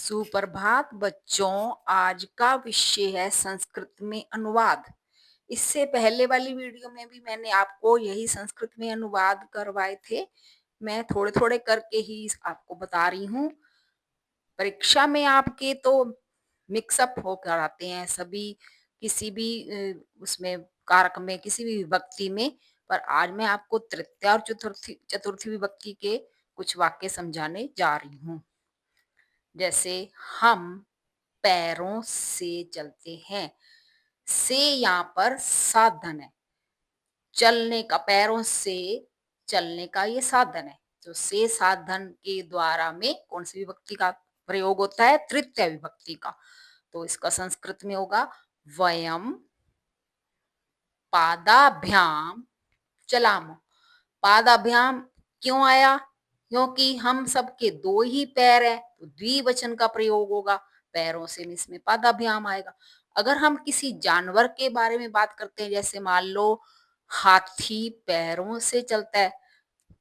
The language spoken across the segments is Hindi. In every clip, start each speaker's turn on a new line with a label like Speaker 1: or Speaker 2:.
Speaker 1: सुप्रभात बच्चों। आज का विषय है संस्कृत में अनुवाद। इससे पहले वाली वीडियो में भी मैंने आपको यही संस्कृत में अनुवाद करवाए थे। मैं थोड़े थोड़े करके ही आपको बता रही हूँ। परीक्षा में आपके तो मिक्सअप होकर आते हैं सभी, किसी भी उसमें कारक में, किसी भी विभक्ति में। पर आज मैं आपको तृतीय और चतुर्थी चतुर्थी विभक्ति के कुछ वाक्य समझाने जा रही हूँ। जैसे हम पैरों से चलते हैं। से यहाँ पर साधन है चलने का, पैरों से चलने का ये साधन है। तो से साधन के द्वारा में कौन सी विभक्ति का प्रयोग होता है? तृतीय विभक्ति का। तो इसका संस्कृत में होगा वयम पादाभ्याम चलामो। पादाभ्याम क्यों आया? क्योंकि हम सबके दो ही पैर है, तो द्विवचन का प्रयोग होगा। पैरों से इसमें पादाभ्याम आएगा। अगर हम किसी जानवर के बारे में बात करते हैं, जैसे मान लो हाथी पैरों से चलता है,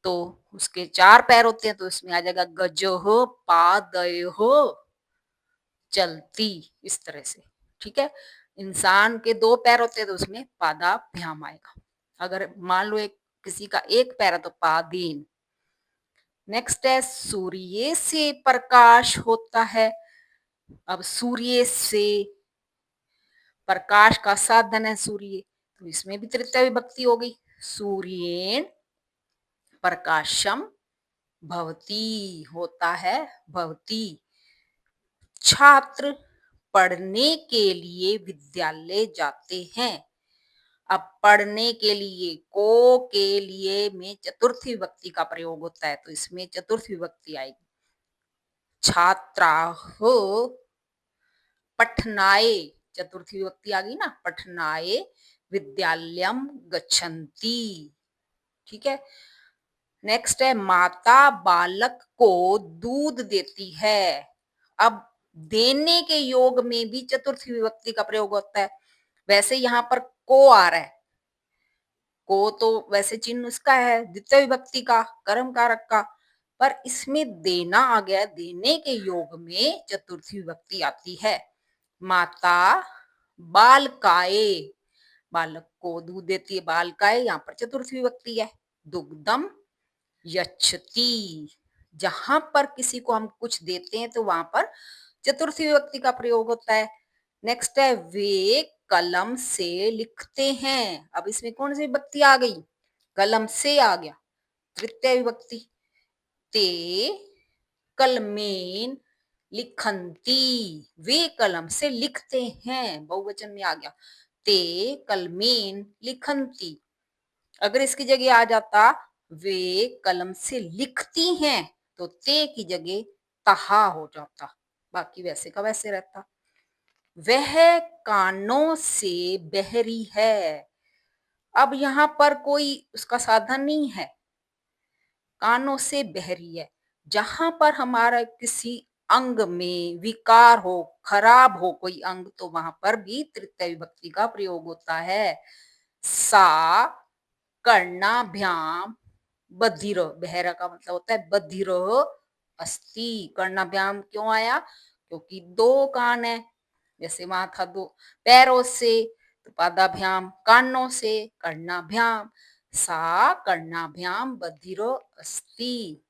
Speaker 1: तो उसके चार पैर होते हैं, तो इसमें आ जाएगा गजो पादयो चलती, इस तरह से। ठीक है। इंसान के दो पैर होते हैं, तो उसमें पादाभ्याम आएगा। अगर मान लो किसी का एक पैर है, तो पादीन। नेक्स्ट है सूर्य से प्रकाश होता है। अब सूर्य से, प्रकाश का साधन है सूर्य, तो इसमें भी तृतीय विभक्ति हो गई। सूर्येण प्रकाशम भवती होता है, भवती। छात्र पढ़ने के लिए विद्यालय जाते हैं। अब पढ़ने के लिए, को के लिए में चतुर्थी विभक्ति का प्रयोग होता है, तो इसमें चतुर्थी विभक्ति आएगी। छात्राः पठनाय, चतुर्थी विभक्ति आ गई ना, पठनाय विद्यालयम गच्छन्ति। ठीक है। नेक्स्ट है माता बालक को दूध देती है। अब देने के योग में भी चतुर्थी विभक्ति का प्रयोग होता है। वैसे यहाँ पर को आ रहा है, को तो वैसे चिन्ह उसका है द्वितीय विभक्ति का, कर्म कारक का, पर इसमें देना आ गया। देने के योग में चतुर्थी विभक्ति आती है। माता बालकाए, बालक को दूध देती है, बालकाए यहाँ पर चतुर्थी विभक्ति है। दुग्धम यच्छति, जहां पर किसी को हम कुछ देते हैं, तो वहां पर चतुर्थी विभक्ति का प्रयोग होता है। नेक्स्ट है वे कलम से लिखते हैं। अब इसमें कौन सी विभक्ति आ गई? कलम से आ गया, तृतीय विभक्ति। ते कलमेन लिखंती, वे कलम से लिखते हैं, बहुवचन में आ गया। ते कलमेन लिखंती। अगर इसकी जगह आ जाता वे कलम से लिखती हैं, तो ते की जगह तहा हो जाता, बाकी वैसे का वैसे रहता। वह कानों से बहरी है। अब यहाँ पर कोई उसका साधन नहीं है, कानों से बहरी है। जहां पर हमारा किसी अंग में विकार हो, खराब हो कोई अंग, तो वहां पर भी तृतीय विभक्ति का प्रयोग होता है। सा कर्णाभ्याम बधिर, बहरा का मतलब होता है बधिर अस्ति। कर्णाभ्याम क्यों आया? क्योंकि दो कान है। जैसे वहां था दो पैरों से, तो पादाभ्याम, कानों से कर्णाभ्याम। सा कर्णाभ्याम बधिरो अस्ति।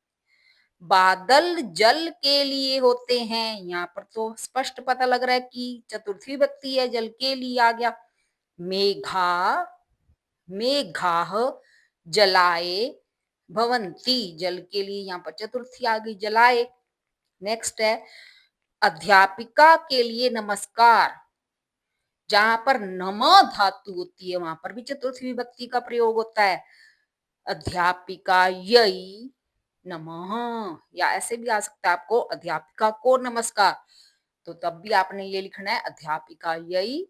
Speaker 1: बादल जल के लिए होते हैं। यहाँ पर तो स्पष्ट पता लग रहा है कि चतुर्थी विभक्ति है, जल के लिए आ गया। मेघा मेघाः जलाए भवंती, जल के लिए यहाँ पर चतुर्थी आ गई, जलाए। नेक्स्ट है अध्यापिका के लिए नमस्कार। जहां पर नम धातु होती है, वहां पर भी चतुर्थी विभक्ति का प्रयोग होता है। अध्यापिका यई नमः, या ऐसे भी आ सकता है आपको अध्यापिका को नमस्कार, तो तब भी आपने ये लिखना है अध्यापिका यई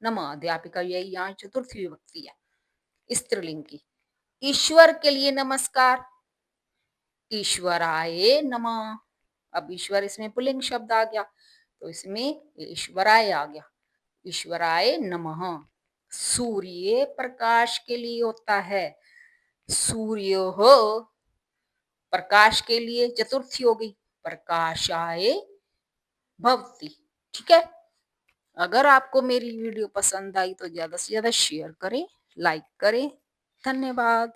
Speaker 1: नमः। अध्यापिका यई यहाँ चतुर्थी विभक्ति है स्त्रीलिंग की। ईश्वर के लिए नमस्कार, ईश्वराय नमः। अब ईश्वर इसमें पुल्लिंग शब्द आ गया, तो इसमें ईश्वराय आ गया, ईश्वराय नमः। सूर्य प्रकाश के लिए होता है। सूर्य प्रकाश के लिए चतुर्थी हो गई, प्रकाशाय भवति। ठीक है। अगर आपको मेरी वीडियो पसंद आई तो ज्यादा से ज्यादा शेयर करें, लाइक करें। धन्यवाद।